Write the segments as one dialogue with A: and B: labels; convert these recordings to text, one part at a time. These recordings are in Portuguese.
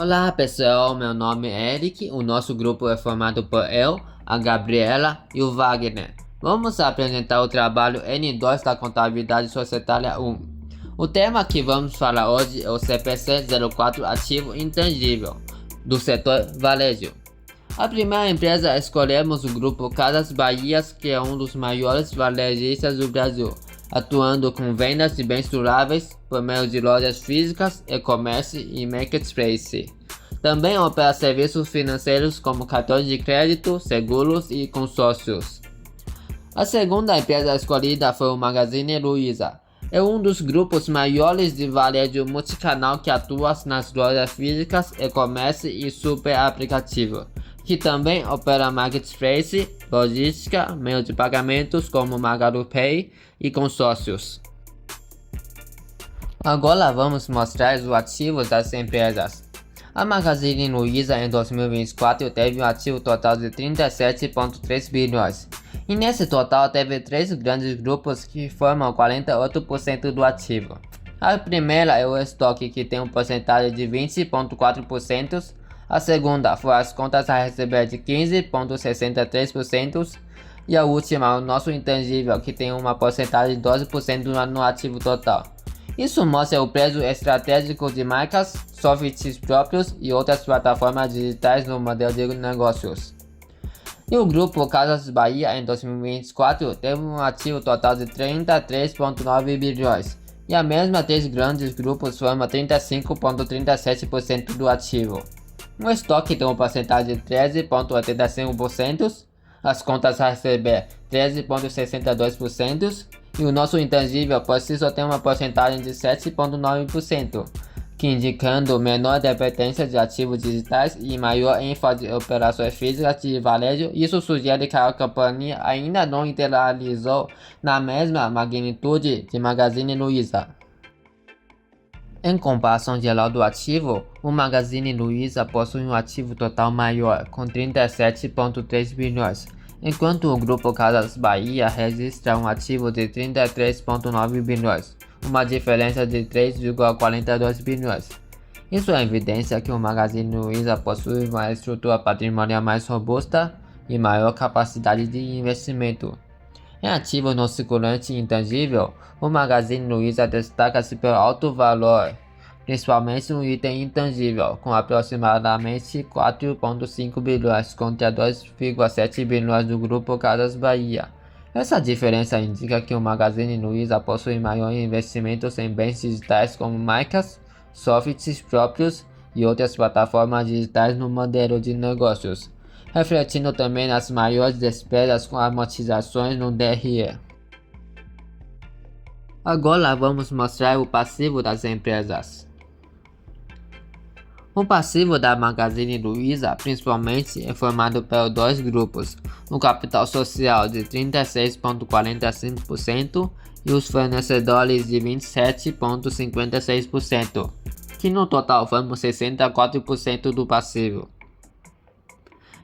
A: Olá pessoal, meu nome é Eric, o nosso grupo é formado por eu, a Gabriela e o Wagner. Vamos apresentar o trabalho N2 da Contabilidade Societária 1. O tema que vamos falar hoje é o CPC 04 Ativo Intangível, do setor varejo. A primeira empresa escolhemos o grupo Casas Bahia, que é um dos maiores varejistas do Brasil, atuando com vendas de bens duráveis por meio de lojas físicas, e-commerce e marketplace. Também opera serviços financeiros como cartões de crédito, seguros e consórcios. A segunda empresa escolhida foi o Magazine Luiza. É um dos grupos maiores de varejo multicanal que atua nas lojas físicas, e-commerce e super aplicativo, que também opera marketplace, logística, meio de pagamentos como Magalu Pay e consórcios. Agora vamos mostrar os ativos das empresas. A Magazine Luiza em 2024 teve um ativo total de 37,3 bilhões. E nesse total teve três grandes grupos que formam 48% do ativo. A primeira é o estoque, que tem um porcentagem de 20,4%. A segunda foi as contas a receber de 15,63%. E a última, o nosso intangível, que tem uma porcentagem de 12% no ativo total. Isso mostra o preço estratégico de marcas, softwares próprios e outras plataformas digitais no modelo de negócios. E o grupo Casas Bahia em 2024 teve um ativo total de 33,9 bilhões, e a mesma três grandes grupos formam 35,37% do ativo. O estoque tem uma porcentagem de 13,85%, as contas a receber 13,62%, e o nosso intangível por si só tem uma porcentagem de 7,9%, que indicando menor dependência de ativos digitais e maior ênfase em operações físicas de varejo. Isso sugere que a companhia ainda não internalizou na mesma magnitude de Magazine Luiza. Em comparação geral do ativo, o Magazine Luiza possui um ativo total maior, com 37,3 bilhões, enquanto o grupo Casas Bahia registra um ativo de 33,9 bilhões, uma diferença de 3,42 bilhões. Isso é evidência que o Magazine Luiza possui uma estrutura patrimonial mais robusta e maior capacidade de investimento. Em ativo não circulante e intangível, o Magazine Luiza destaca-se pelo alto valor, principalmente no item intangível, com aproximadamente 4,5 bilhões contra 2,7 bilhões do grupo Casas Bahia. Essa diferença indica que o Magazine Luiza possui maior investimentos em bens digitais como marcas, softwares próprios e outras plataformas digitais no modelo de negócios, refletindo também nas maiores despesas com amortizações no DRE. Agora vamos mostrar o passivo das empresas. O passivo da Magazine Luiza principalmente é formado por dois grupos, o capital social de 36,45% e os fornecedores de 27,56%, que no total formam 64% do passivo.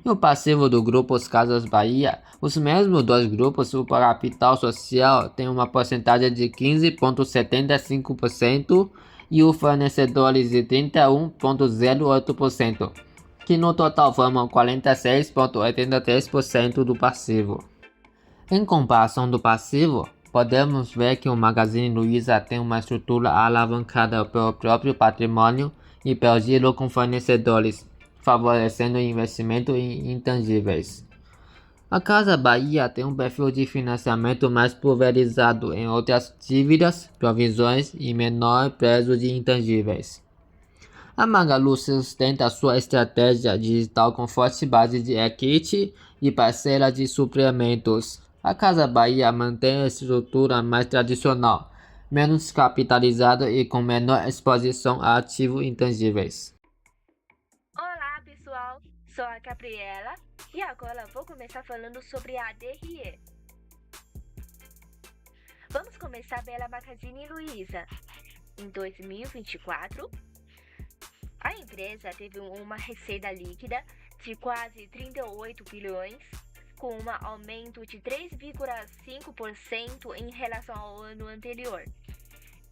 A: E o passivo do grupo Os Casas Bahia, os mesmos dois grupos, o capital social tem uma porcentagem de 15,75% e o fornecedores de 31,08%, que no total formam 46,83% do passivo. Em comparação do passivo, podemos ver que o Magazine Luiza tem uma estrutura alavancada pelo próprio patrimônio e pelo giro com fornecedores, favorecendo o investimento em intangíveis. A Casa Bahia tem um perfil de financiamento mais pulverizado em outras dívidas, provisões e menor preço de intangíveis. A Magalu sustenta sua estratégia digital com forte base de equity e parceira de suprimentos. A Casa Bahia mantém a estrutura mais tradicional, menos capitalizada e com menor exposição a ativos intangíveis.
B: Olá pessoal, sou a Gabriela e agora vou começar falando sobre a DRE. Vamos começar pela Magazine Luiza. Em 2024, a empresa teve uma receita líquida de quase 38 bilhões, com um aumento de 3,5% em relação ao ano anterior.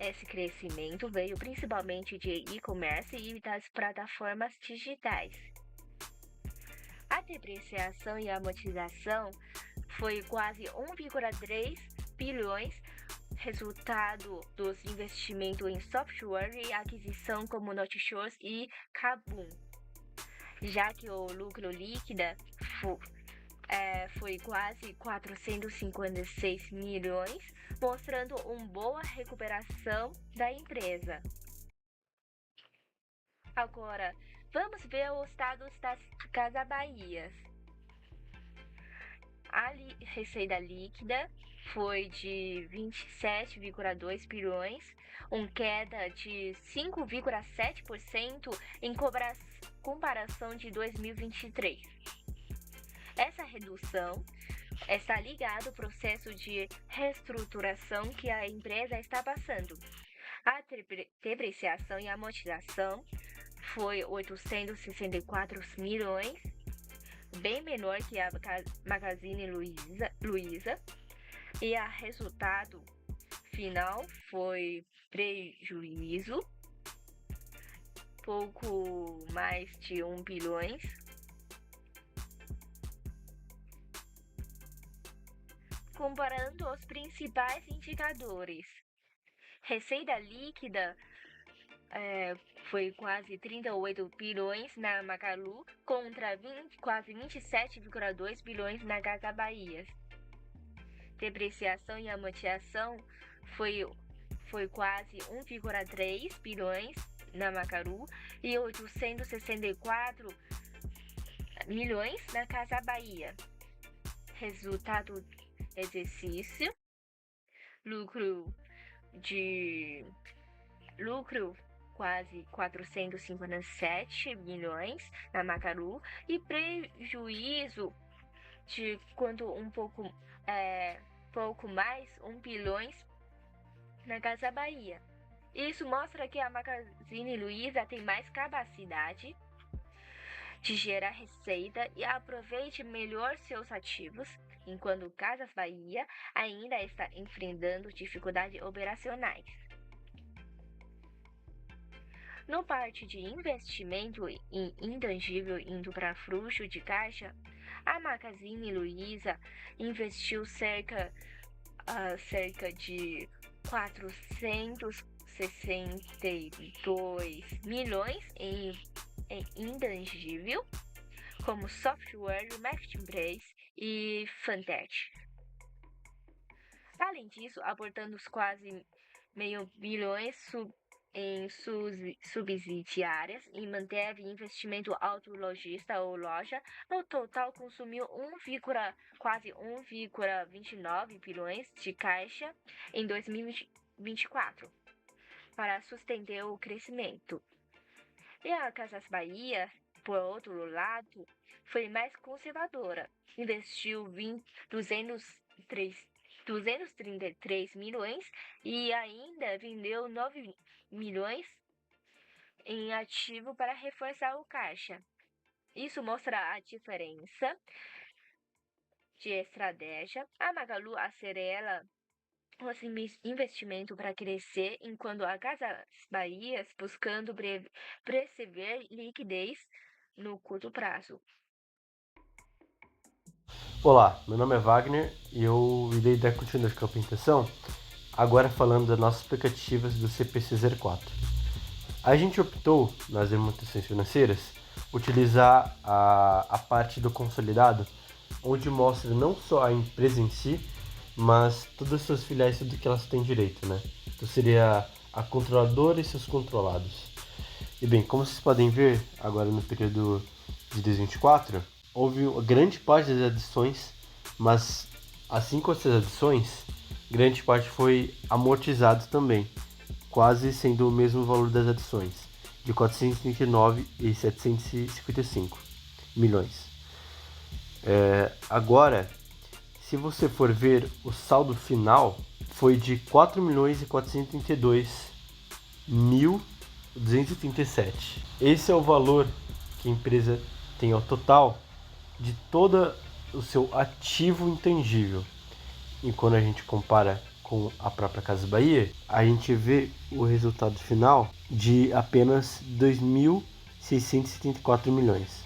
B: Esse crescimento veio principalmente de e-commerce e das plataformas digitais. A depreciação e amortização foi quase 1,3 bilhões, resultado dos investimentos em software e aquisição como Noteshoes e Kabum, já que o lucro líquido foi quase 456 milhões, mostrando uma boa recuperação da empresa. Agora, vamos ver os dados das Casas Bahias. A receita líquida foi de 27,2 bilhões, uma queda de 5,7% em comparação de 2023. Essa redução está ligada ao processo de reestruturação que a empresa está passando. A depreciação e amortização foi 864 milhões, bem menor que a Magazine Luiza, e o resultado final foi prejuízo, pouco mais de 1 bilhão. Comparando os principais indicadores, receita líquida foi quase 38 bilhões na Magalu contra quase 27,2 bilhões na Casas Bahias. Depreciação e amortização foi quase 1,3 bilhões na Magalu e 864 milhões na Casas Bahia. Resultado exercício, lucro quase 457 milhões na Magalu e prejuízo de pouco mais 1 bilhão na Casas Bahia. Isso mostra que a Magazine Luiza tem mais capacidade de gerar receita e aproveite melhor seus ativos, enquanto Casas Bahia ainda está enfrentando dificuldades operacionais. No parte de investimento em intangível indo para fluxo de caixa, a Magazine Luiza investiu cerca de 462 milhões em intangível, como software, marketplace e fintech. Além disso, aportando quase meio bilhão em subsidiárias e manteve investimento autologista ou loja. No total, consumiu quase 1,29 bilhões de caixa em 2024 para sustentar o crescimento. E a Casas Bahia, por outro lado, foi mais conservadora. Investiu 233 milhões e ainda vendeu 9 milhões em ativo para reforçar o caixa. Isso mostra a diferença de estratégia. A Magalu acelera os investimentos para crescer, enquanto a Casas Bahia buscando preservar liquidez no curto prazo.
C: Olá, meu nome é Wagner e eu irei dar continuidade com a apresentação, agora falando das nossas expectativas do CPC04. A gente optou, nas demonstrações financeiras, utilizar a parte do consolidado, onde mostra não só a empresa em si, mas todas as suas filiais, tudo que elas têm direito, né? Então seria a controladora e seus controlados. E bem, como vocês podem ver, agora no período de 2024, houve grande parte das adições, mas assim como essas adições, grande parte foi amortizado também, quase sendo o mesmo valor das adições, de 439 e 755 milhões. Agora, se você for ver, o saldo final foi de 4.432.237. Esse é o valor que a empresa tem ao total de todo o seu ativo intangível. E quando a gente compara com a própria Casas Bahia, a gente vê o resultado final de apenas 2.674 milhões,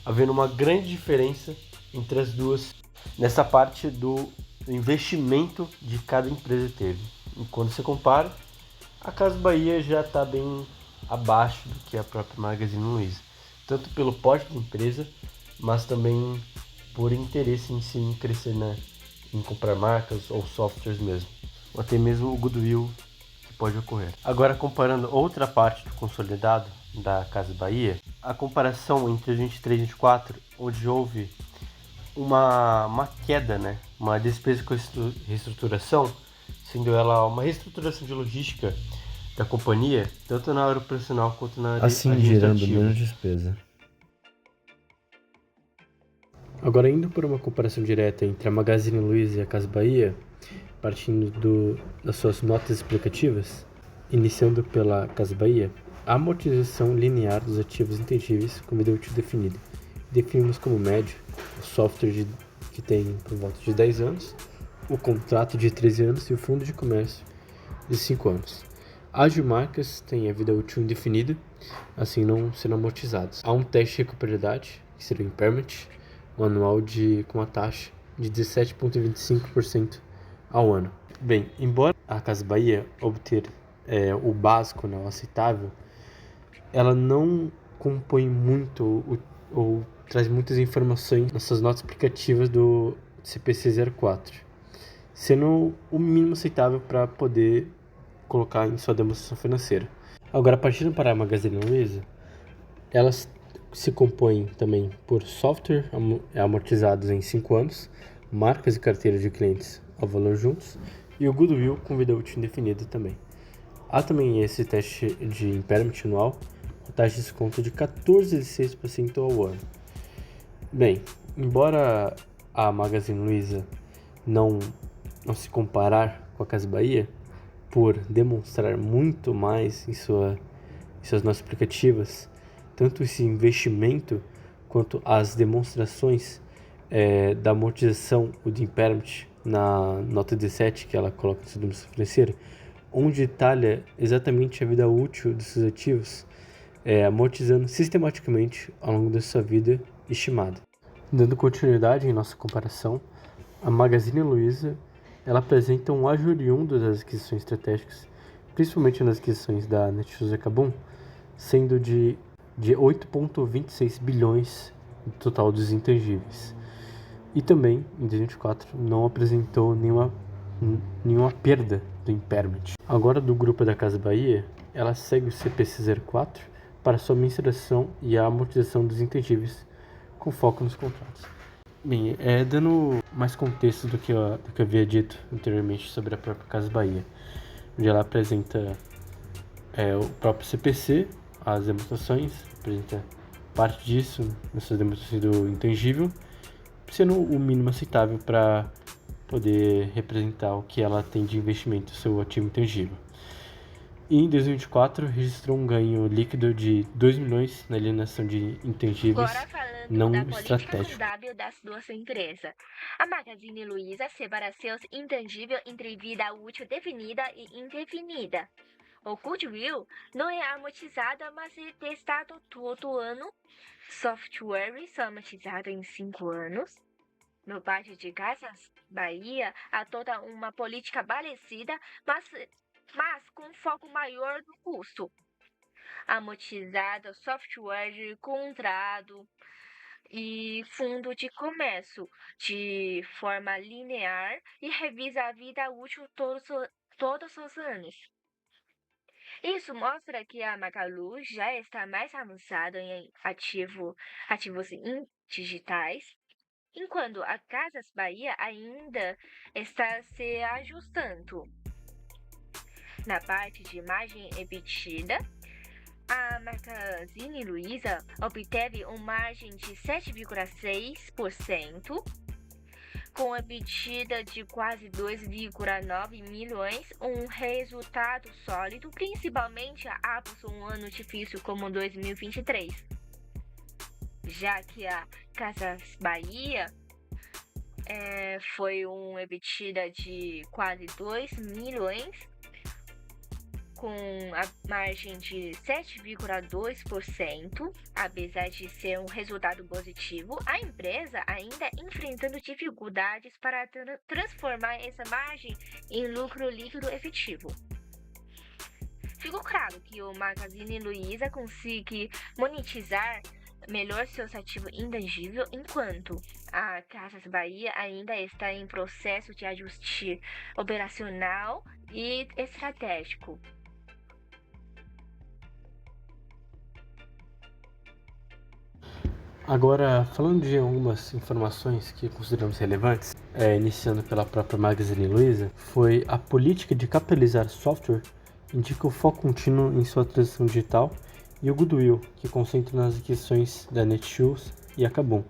C: havendo uma grande diferença entre as duas nessa parte do investimento de cada empresa teve. E quando você compara, a Casas Bahia já está bem abaixo do que a própria Magazine Luiza, tanto pelo porte da empresa, mas também por interesse em si em crescer, em comprar marcas ou softwares mesmo, ou até mesmo o goodwill que pode ocorrer. Agora, comparando outra parte do consolidado da Casas Bahia, a comparação entre 23 e 24, onde houve uma queda, uma despesa com reestruturação, sendo ela uma reestruturação de logística da companhia, tanto na área operacional quanto na área administrativa.
D: Gerando menos despesa. Agora, indo por uma comparação direta entre a Magazine Luiza e a Casas Bahia, partindo das suas notas explicativas, iniciando pela Casas Bahia, a amortização linear dos ativos intangíveis com vida útil definida. Definimos como médio o software que tem por volta de 10 anos, o contrato de 13 anos e o fundo de comércio de 5 anos. As de marcas têm a vida útil indefinida, assim não sendo amortizadas. Há um teste de recuperabilidade, que seria o impairment, um anual com uma taxa de 17,25% ao ano. Bem, embora a Casas Bahia obter o básico, o aceitável, ela não compõe muito ou traz muitas informações nessas notas explicativas do CPC 04, sendo o mínimo aceitável para poder colocar em sua demonstração financeira. Agora, partindo para a Magazine Luiza, elas se compõem também por software amortizados em 5 anos, marcas e carteira de clientes ao valor juntos e o goodwill com vida útil indefinida também. Há também esse teste de impairment anual, a taxa de desconto de 14,6% ao ano. Bem, embora a Magazine Luiza não se comparar com a Casas Bahia, por demonstrar muito mais em suas notas explicativas, tanto esse investimento quanto as demonstrações da amortização ou de impairment na nota 17 que ela coloca na sua demonstração financeira, onde detalha exatamente a vida útil desses ativos, amortizando sistematicamente ao longo da sua vida estimada. Dando continuidade em nossa comparação, a Magazine Luiza ela apresenta um ajo oriundo das aquisições estratégicas, principalmente nas aquisições da Netshoes e Kabum, sendo de 8,26 bilhões no total dos intangíveis. E também, em 2024, não apresentou nenhuma perda do impairment. Agora, do grupo da Casas Bahia, ela segue o CPC 04 para sua mensuração e a amortização dos intangíveis, com foco nos contratos. Bem, dando mais contexto do que eu havia dito anteriormente sobre a própria Casas Bahia, onde ela apresenta o próprio CPC, as demonstrações, apresenta parte disso nessas demonstrações do intangível, sendo o mínimo aceitável para poder representar o que ela tem de investimento, seu ativo intangível. E em 2024 registrou um ganho líquido de 2 milhões na alienação de intangíveis não estratégicos.
B: Contábil das duas empresas. A Magazine Luiza separa seus intangíveis entre vida útil definida e indefinida. O goodwill não é amortizado, mas é testado todo ano. Softwares são amortizados em 5 anos. No parte de Casas Bahia, há toda uma política parecida, mas com foco maior no custo. Amortizado software de contrato e fundo de comércio de forma linear e revisa a vida útil todos os anos. Isso mostra que a Magalu já está mais avançada em ativos digitais, enquanto a Casas Bahia ainda está se ajustando. Na parte de margem EBITDA, a Magazine Luiza obteve uma margem de 7,6%, com EBITDA de quase 2,9 milhões, um resultado sólido, principalmente após um ano difícil como 2023. Já que a Casas Bahia foi um EBITDA de quase 2 milhões, com a margem de 7,2%. Apesar de ser um resultado positivo, a empresa ainda enfrentando dificuldades para transformar essa margem em lucro líquido efetivo. Ficou claro que o Magazine Luiza consegue monetizar melhor seus ativos intangíveis, enquanto a Casas Bahia ainda está em processo de ajuste operacional e estratégico.
D: Agora, falando de algumas informações que consideramos relevantes, iniciando pela própria Magazine Luiza, foi a política de capitalizar software indica o foco contínuo em sua transição digital e o goodwill, que concentra nas aquisições da Netshoes e a Kabum,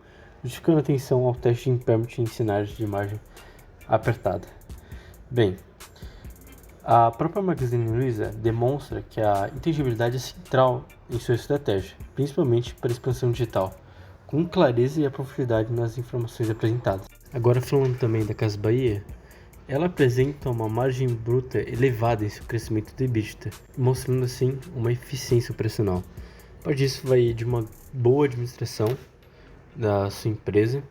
D: justificando atenção ao teste de impairment em cenários de margem apertada. Bem, a própria Magazine Luiza demonstra que a intangibilidade é central em sua estratégia, principalmente para a expansão digital, com clareza e a profundidade nas informações apresentadas. Agora, falando também da Casas Bahia, ela apresenta uma margem bruta elevada em seu crescimento do EBITDA, mostrando assim uma eficiência operacional. Parte disso vai de uma boa administração da sua empresa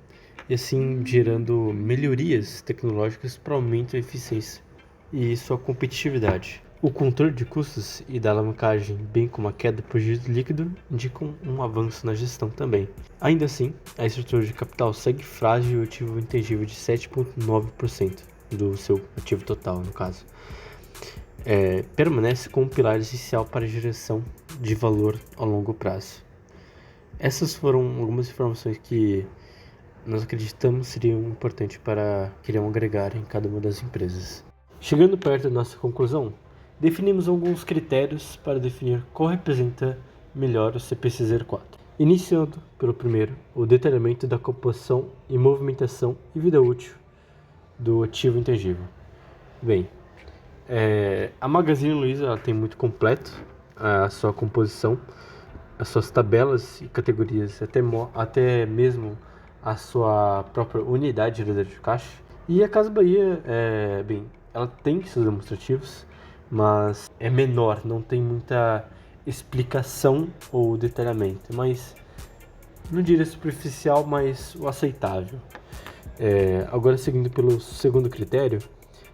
D: e assim gerando melhorias tecnológicas para aumento da eficiência e sua competitividade. O controle de custos e da alavancagem, bem como a queda do prejuízo líquido, indicam um avanço na gestão também. Ainda assim, a estrutura de capital segue frágil e o ativo intangível de 7,9% do seu ativo total, no caso. Permanece como um pilar essencial para a geração de valor ao longo prazo. Essas foram algumas informações que nós acreditamos seriam importantes para que iriam agregar em cada uma das empresas. Chegando perto da nossa conclusão, definimos alguns critérios para definir qual representa melhor o CPC 04. Iniciando pelo primeiro, o detalhamento da composição e movimentação e vida útil do ativo intangível. Bem, a Magazine Luiza tem muito completo a sua composição, as suas tabelas e categorias, até mesmo a sua própria unidade de reserva de caixa. E a Casas Bahia, ela tem seus demonstrativos, mas é menor, não tem muita explicação ou detalhamento, mas não diria superficial, mas o aceitável. Agora, seguindo pelo segundo critério,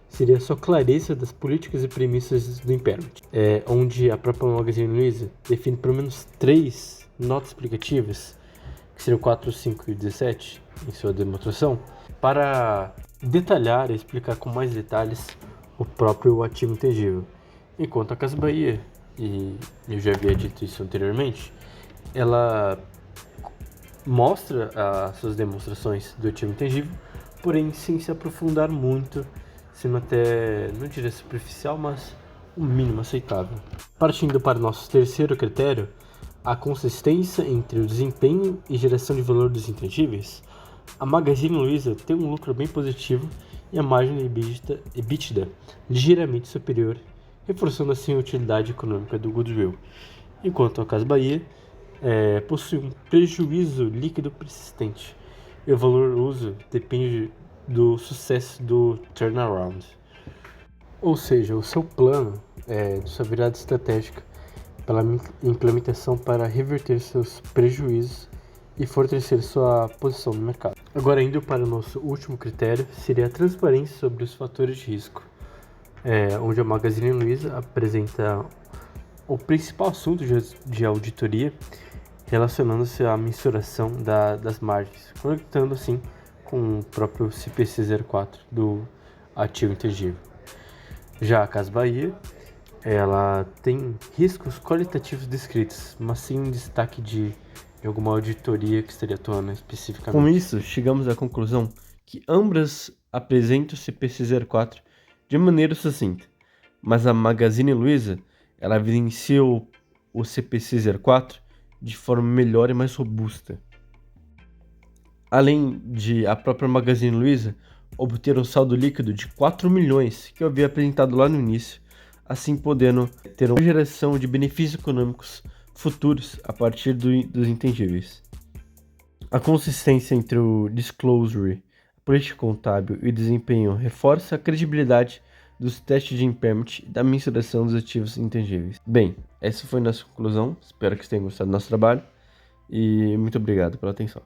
D: seria a sua clareza das políticas e premissas do impairment, onde a própria Magazine Luiza define pelo menos 3 notas explicativas, que seriam 4, 5 e 17, em sua demonstração, para detalhar e explicar com mais detalhes o próprio ativo intangível. Enquanto a Casas Bahia, e eu já havia dito isso anteriormente, ela mostra as suas demonstrações do ativo intangível, porém sem se aprofundar muito, sendo até, não diria superficial, mas o mínimo aceitável. Partindo para o nosso terceiro critério, a consistência entre o desempenho e geração de valor dos intangíveis, a Magazine Luiza tem um lucro bem positivo e a margem de EBITDA ligeiramente superior, reforçando assim a utilidade econômica do goodwill, enquanto a Casas Bahia possui um prejuízo líquido persistente e o valor uso depende do sucesso do turnaround. Ou seja, o seu plano de sua virada estratégica pela implementação para reverter seus prejuízos e fortalecer sua posição no mercado. Agora, indo para o nosso último critério, seria a transparência sobre os fatores de risco, onde a Magazine Luiza apresenta o principal assunto de auditoria relacionando-se à mensuração das margens, conectando assim com o próprio CPC 04 do ativo intangível. Já a Casas Bahia, ela tem riscos qualitativos descritos, mas sem destaque de alguma auditoria que estaria atuando especificamente. Com isso, chegamos à conclusão que ambas apresentam o CPC 04 de maneira sucinta, mas a Magazine Luiza, ela evidenciou o CPC 04 de forma melhor e mais robusta. Além de a própria Magazine Luiza obter um saldo líquido de 4 milhões que eu havia apresentado lá no início, assim podendo ter uma geração de benefícios econômicos futuros a partir dos intangíveis. A consistência entre o disclosure
C: política contábil e desempenho reforça a credibilidade dos testes de impairment e da mensuração dos ativos intangíveis. Bem, essa foi nossa conclusão. Espero que vocês tenham gostado do nosso trabalho e muito obrigado pela atenção.